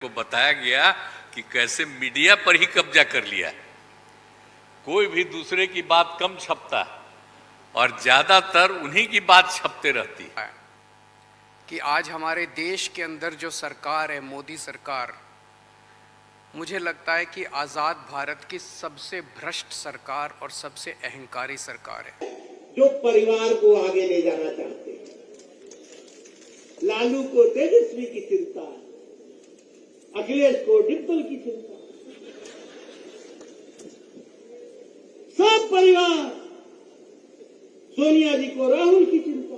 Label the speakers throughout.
Speaker 1: को बताया गया कि कैसे मीडिया पर ही कब्जा कर लिया। कोई भी दूसरे की बात कम छपता और ज्यादातर उन्हीं की बात छपते रहती है।
Speaker 2: कि आज हमारे देश के अंदर जो सरकार है, मोदी सरकार, मुझे लगता है कि आज़ाद भारत की सबसे भ्रष्ट सरकार और सबसे अहंकारी सरकार है।
Speaker 3: जो परिवार को आगे ले जाना चाहते हैं, लालू को तेजस्वी की चिंता, अखिलेश को डिम्पल की चिंता, सब परिवार, सोनिया जी को राहुल की चिंता।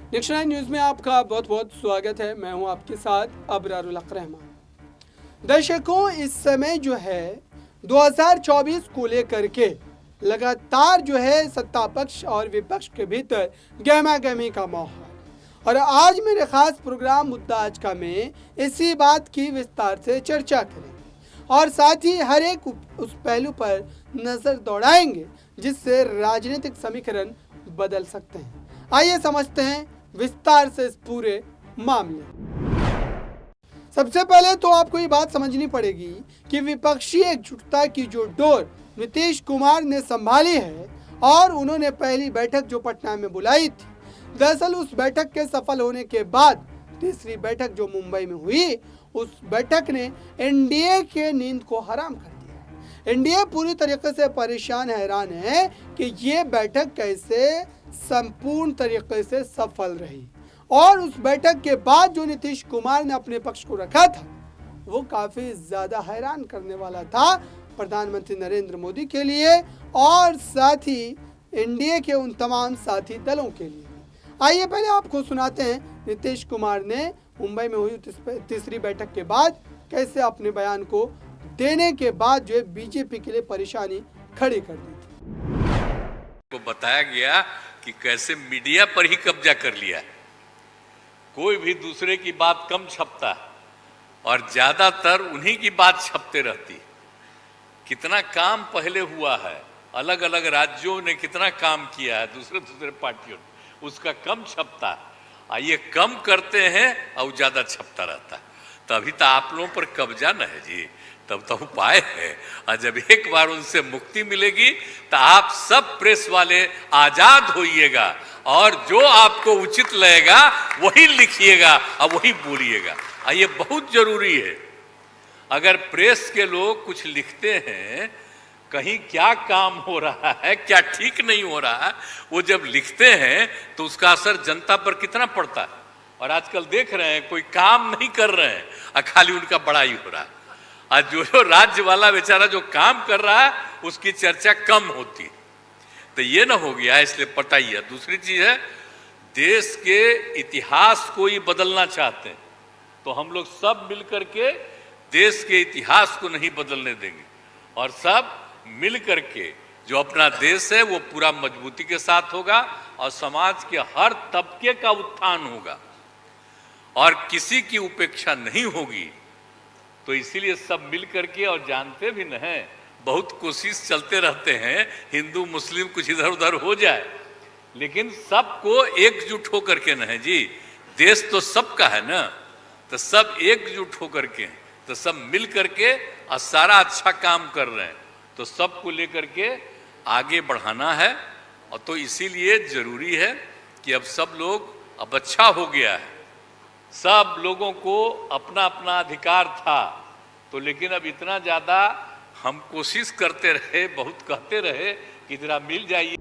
Speaker 4: नेक्स्ट नाइन न्यूज में आपका बहुत बहुत स्वागत है। मैं हूं आपके साथ अबरारुल हक रहमान। दर्शकों, इस समय जो है 2024 को लेकर के लगातार जो है सत्ता पक्ष और विपक्ष के भीतर गहमा गहमी का माहौल, और आज मेरे खास प्रोग्राम मुद्दा आज का में इसी बात की विस्तार से चर्चा करेंगे और साथ ही हर एक उस पहलू पर नजर दौड़ाएंगे जिससे राजनीतिक समीकरण बदल सकते हैं। आइए समझते हैं विस्तार से इस पूरे मामले। सबसे पहले तो आपको ये बात समझनी पड़ेगी कि विपक्षी एकजुटता की जो डोर नीतीश कुमार ने संभाली है और उन्होंने पहली बैठक जो पटना में बुलाई थी, दरअसल उस बैठक के सफल होने के बाद तीसरी बैठक जो मुंबई में हुई, उस बैठक ने एनडीए के नींद को हराम कर दिया। एनडीए पूरी तरीके से परेशान हैरान है कि ये बैठक कैसे संपूर्ण तरीके से सफल रही, और उस बैठक के बाद जो नीतीश कुमार ने अपने पक्ष को रखा था वो काफी ज्यादा हैरान करने वाला था प्रधानमंत्री नरेंद्र मोदी के लिए और साथ ही एनडीए के उन तमाम साथी दलों के लिए। आइए पहले आपको सुनाते हैं नीतीश कुमार ने मुंबई में हुई तीसरी बैठक के बाद कैसे अपने बयान को देने के बाद जो है बीजेपी के लिए परेशानी खड़ी कर दी थी।
Speaker 1: को बताया गया कि कैसे मीडिया पर ही कब्जा कर लिया। कोई भी दूसरे की बात कम छपता और ज्यादातर उन्हीं की बात छपते रहती। कितना काम पहले हुआ है, अलग अलग राज्यों ने कितना काम किया है, दूसरे पार्टियों ने, उसका कम छपता। ये कम करते हैं और ज्यादा छपता रहता। तभी तो आप लोगों पर कब्जा न है जी, तब तो उपाय है। और जब एक बार उनसे मुक्ति मिलेगी तो आप सब प्रेस वाले आजाद होइएगा और जो आपको उचित लगेगा वही लिखिएगा और वही बोलिएगा। ये बहुत जरूरी है। अगर प्रेस के लोग कुछ लिखते हैं, कहीं क्या काम हो रहा है, क्या ठीक नहीं हो रहा है, वो जब लिखते हैं तो उसका असर जनता पर कितना पड़ता है। और आजकल देख रहे हैं कोई काम नहीं कर रहे हैं और खाली उनका बड़ाई हो रहा है। आज जो राज्य वाला बेचारा जो काम कर रहा है उसकी चर्चा कम होती। तो ये ना हो गया, इसलिए पता ही है। दूसरी चीज है, देश के इतिहास को ही बदलना चाहते हैं तो हम लोग सब मिलकर के देश के इतिहास को नहीं बदलने देंगे और सब मिल करके जो अपना देश है वो पूरा मजबूती के साथ होगा और समाज के हर तबके का उत्थान होगा और किसी की उपेक्षा नहीं होगी। तो इसीलिए सब मिल करके, और जानते भी न हैं, बहुत कोशिश चलते रहते हैं हिंदू मुस्लिम कुछ इधर उधर हो जाए, लेकिन सबको एकजुट होकर के न है जी। देश तो सबका है ना, तो सब एकजुट होकर के, तो सब मिल करके और सारा अच्छा काम कर रहे हैं, तो सबको लेकर के आगे बढ़ाना है। और तो इसीलिए जरूरी है कि अब सब लोग, अब अच्छा हो गया है, सब लोगों को अपना अपना अधिकार था तो, लेकिन अब इतना ज्यादा हम कोशिश करते रहे, बहुत कहते रहे कि जरा मिल जाइए।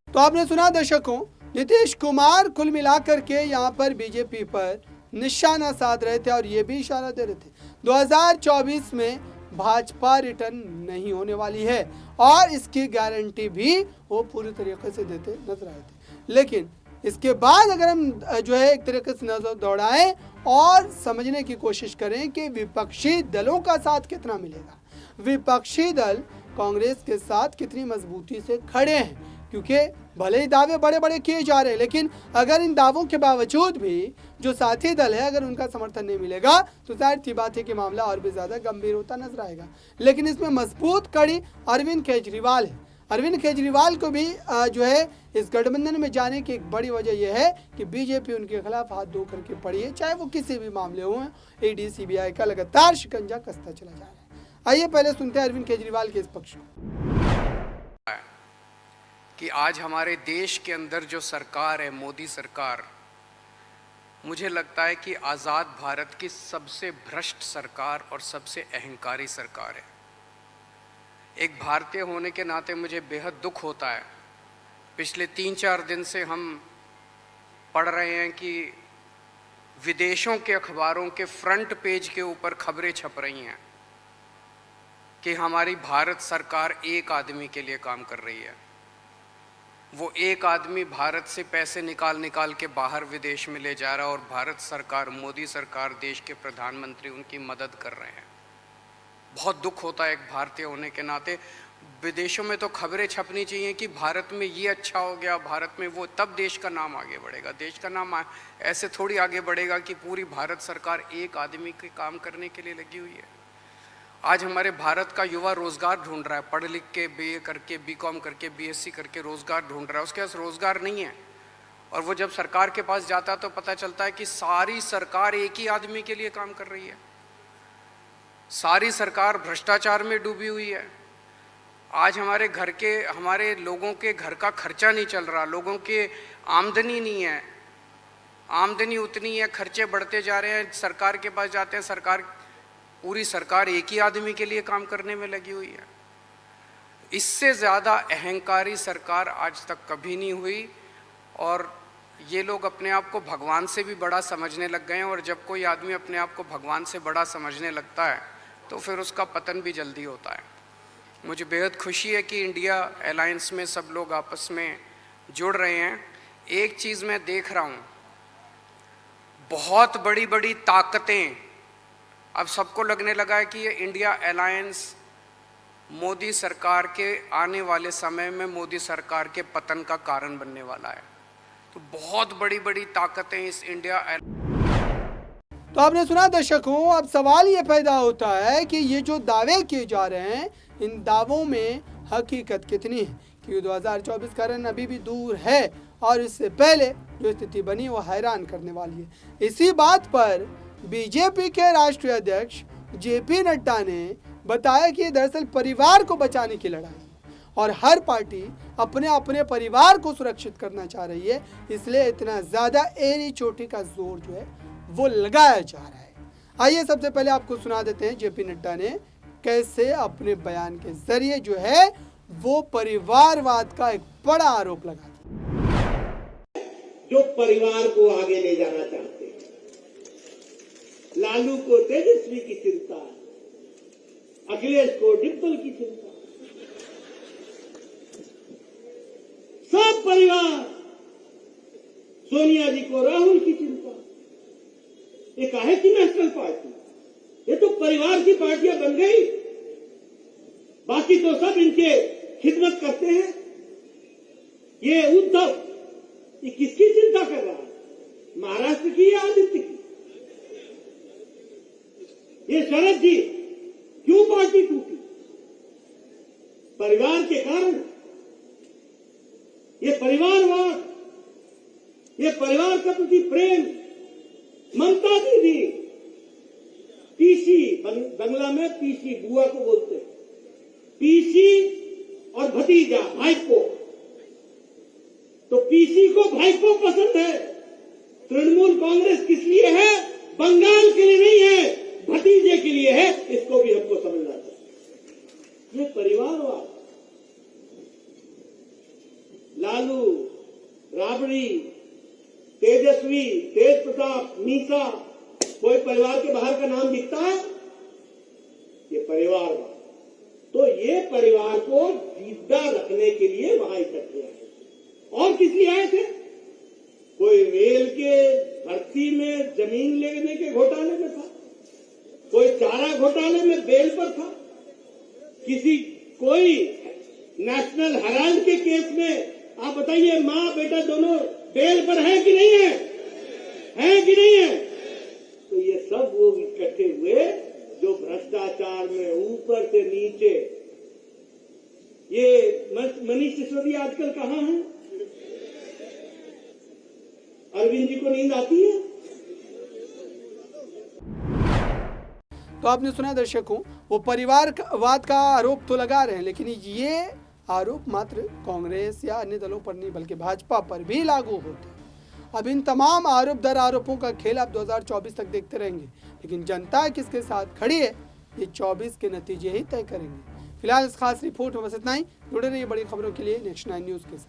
Speaker 4: तो आपने सुना दर्शकों, नीतीश कुमार कुल मिलाकर के यहाँ पर बीजेपी पर निशाना साध रहे थे और ये भी इशारा दे रहे थे 2024 में भाजपा रिटर्न नहीं होने वाली है, और इसकी गारंटी भी वो पूरी तरीके से देते नजर आए थे। लेकिन इसके बाद अगर हम जो है एक तरीके से नजर दौड़ाएं और समझने की कोशिश करें कि विपक्षी दलों का साथ कितना मिलेगा, विपक्षी दल कांग्रेस के साथ कितनी मजबूती से खड़े हैं, क्योंकि भले ही दावे बड़े बड़े किए जा रहे हैं, लेकिन अगर इन दावों के बावजूद भी जो साथी दल है अगर उनका समर्थन नहीं मिलेगा तो जाहिर सी बात है कि मामला और भी ज्यादा गंभीर होता नजर आएगा। लेकिन इसमें मजबूत कड़ी अरविंद केजरीवाल है। अरविंद केजरीवाल को भी जो है इस गठबंधन में जाने की एक बड़ी वजह यह है कि बीजेपी उनके खिलाफ हाथ धो करके पड़ी है, चाहे वो किसी भी मामले हो। ईडी सीबीआई का लगातार शिकंजा कसता चला जा रहा है। आइए पहले सुनते हैं अरविंद केजरीवाल के इस पक्ष को।
Speaker 2: कि आज हमारे देश के अंदर जो सरकार है, मोदी सरकार, मुझे लगता है कि आज़ाद भारत की सबसे भ्रष्ट सरकार और सबसे अहंकारी सरकार है। एक भारतीय होने के नाते मुझे बेहद दुख होता है। पिछले 3-4 दिन से हम पढ़ रहे हैं कि विदेशों के अखबारों के फ्रंट पेज के ऊपर खबरें छप रही हैं कि हमारी भारत सरकार एक आदमी के लिए काम कर रही है। वो एक आदमी भारत से पैसे निकाल के बाहर विदेश में ले जा रहा है और भारत सरकार, मोदी सरकार, देश के प्रधानमंत्री उनकी मदद कर रहे हैं। बहुत दुख होता है एक भारतीय होने के नाते। विदेशों में तो खबरें छपनी चाहिए कि भारत में ये अच्छा हो गया, भारत में वो, तब देश का नाम आगे बढ़ेगा। देश का नाम ऐसे थोड़ी आगे बढ़ेगा कि पूरी भारत सरकार एक आदमी के काम करने के लिए लगी हुई है। आज हमारे भारत का युवा रोजगार ढूंढ रहा है, पढ़ लिख के बीए करके, बीकॉम करके, बीएससी करके रोजगार ढूंढ रहा है। उसके पास रोजगार नहीं है और वो जब सरकार के पास जाता है तो पता चलता है कि सारी सरकार एक ही आदमी के लिए काम कर रही है। सारी सरकार भ्रष्टाचार में डूबी हुई है। आज हमारे लोगों के घर का खर्चा नहीं चल रहा, लोगों के आमदनी नहीं है, आमदनी उतनी है, खर्चे बढ़ते जा रहे हैं। सरकार के पास जाते हैं, पूरी सरकार एक ही आदमी के लिए काम करने में लगी हुई है। इससे ज़्यादा अहंकारी सरकार आज तक कभी नहीं हुई और ये लोग अपने आप को भगवान से भी बड़ा समझने लग गए हैं। और जब कोई आदमी अपने आप को भगवान से बड़ा समझने लगता है तो फिर उसका पतन भी जल्दी होता है। मुझे बेहद खुशी है कि इंडिया अलायंस में सब लोग आपस में जुड़ रहे हैं। एक चीज़ मैं देख रहा हूँ, बहुत बड़ी बड़ी ताकतें, अब सबको लगने लगा है कि ये इंडिया अलायंस मोदी सरकार के आने वाले समय में मोदी सरकार के पतन का कारण बनने वाला है। तो बहुत बड़ी बड़ी ताकतें इस इंडिया।
Speaker 4: तो आपने सुना दर्शकों, अब सवाल ये पैदा होता है कि ये जो दावे किए जा रहे हैं, इन दावों में हकीकत कितनी है, क्योंकि 2024 का रन अभी भी दूर है और इससे पहले जो स्थिति बनी वो हैरान करने वाली है। इसी बात पर बीजेपी के राष्ट्रीय अध्यक्ष जेपी नड्डा ने बताया कि दरअसल परिवार को बचाने की लड़ाई और हर पार्टी अपने अपने परिवार को सुरक्षित करना चाह रही है, इसलिए इतना ज़्यादा एड़ी चोटी का जोर जो है वो लगाया जा रहा है। आइए सबसे पहले आपको सुना देते हैं जेपी नड्डा ने कैसे अपने बयान के जरिए जो है वो परिवारवाद का एक बड़ा आरोप लगा दिया।
Speaker 3: जो परिवार को आगे ले जाना चाहते हैं, लालू को तेजस्वी की चिंता, अखिलेश को डिम्पल की चिंता, सब परिवार, सोनिया जी को राहुल की चिंता। ये काहे की नेशनल पार्टी? ये तो परिवार की पार्टियां बन गई, बाकी तो सब इनके खिदमत करते हैं। ये उद्धव, ये किसकी चिंता कर रहा है? महाराष्ट्र की या आदित्य की? ये शरद जी क्यों पार्टी टूटी? परिवार के कारण। ये परिवारवाद, ये परिवार का प्रति प्रेम। ममता दीदी, पीसी, बंगला में पीसी बुआ को बोलते हैं, पीसी और भतीजा भाईपो। तो पीसी को भाईपो पसंद है। तृणमूल कांग्रेस किस लिए है? बंगाल के लिए नहीं है, भतीजे के लिए है। इसको भी हमको समझना चाहिए। ये परिवारवाद। लालू, राबड़ी, तेजस्वी, तेज प्रताप, मीसा, कोई परिवार के बाहर का नाम दिखता है? ये परिवारवाद। तो ये परिवार को जिंदा रखने के लिए वहां इकट्ठे आए। और किस लिए आए थे? कोई रेल के भर्ती में जमीन लेने के घोटाले में था, कोई चारा घोटाले में बेल पर था, कोई नेशनल हेराल्ड के केस में। आप बताइए, माँ बेटा दोनों बेल पर है कि नहीं है? है कि नहीं है? तो ये सब लोग इकट्ठे हुए जो भ्रष्टाचार में ऊपर से नीचे ये मनीष सिसोदिया आजकल कहाँ है? अरविंद जी को नींद आती है?
Speaker 4: तो आपने सुना दर्शकों, वो परिवारवाद का आरोप तो लगा रहे हैं, लेकिन ये आरोप मात्र कांग्रेस या अन्य दलों पर नहीं बल्कि भाजपा पर भी लागू होते हैं। अब इन तमाम आरोप दर आरोपों का खेल आप 2024 तक देखते रहेंगे, लेकिन जनता किसके साथ खड़ी है ये 24 के नतीजे ही तय करेंगे। फिलहाल इस खास रिपोर्ट में बस इतना ही। जुड़े रहिए बड़ी खबरों के लिए नेक्स्ट 9 न्यूज़ के साथ।